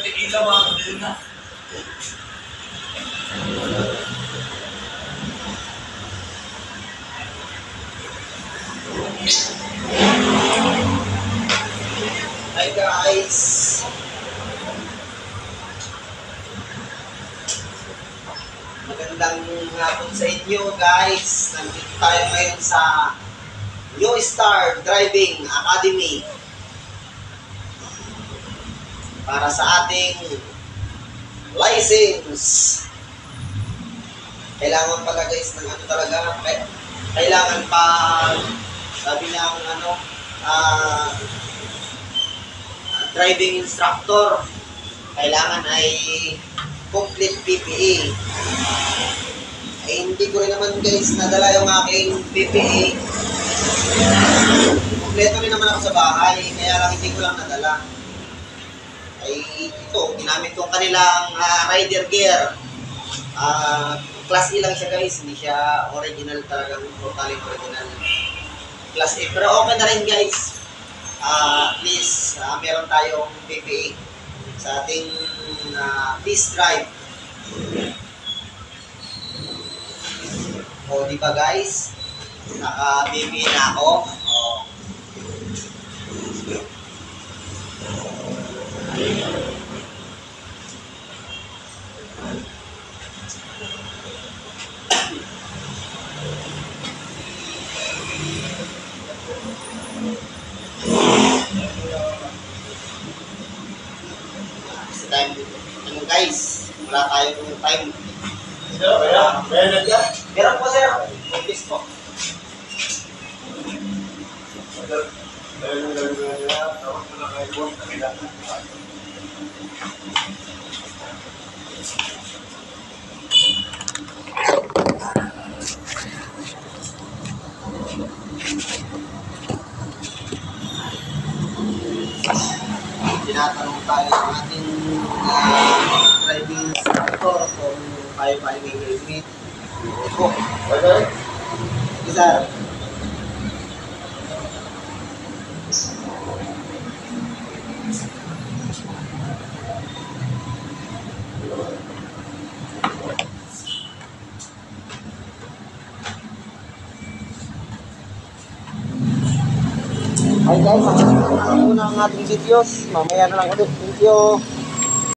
Tequila mga kaduna. Hi guys! Magandang hapon sa inyo guys. Nandito tayo ngayon sa New Star Driving Academy para sa ating license. Kailangan pala guys ng ano talaga, kailangan pa, sabi niya ang driving instructor, kailangan ay complete PPE. Eh, hindi ko rin naman guys nadala yung aking PPE. Kompleto rin naman ako sa bahay, kaya lang hindi ko lang nadala. Ay ito, ginamit ko kanilang rider gear. Class E lang siya guys, hindi siya original talagang totally original. Class E, pero okay na rin guys. At least meron tayong PPE sa ating test drive. O di ba guys, naka-PPE na ako. Ano guys, wala tayong time. Meron po sir, office po. Tinatanong tayo ng ating driving instructor kung tayo pa may helmet. Ito. Isa. Hi guys, muna ang ating videos. Mamaya na lang ulit. Thank you.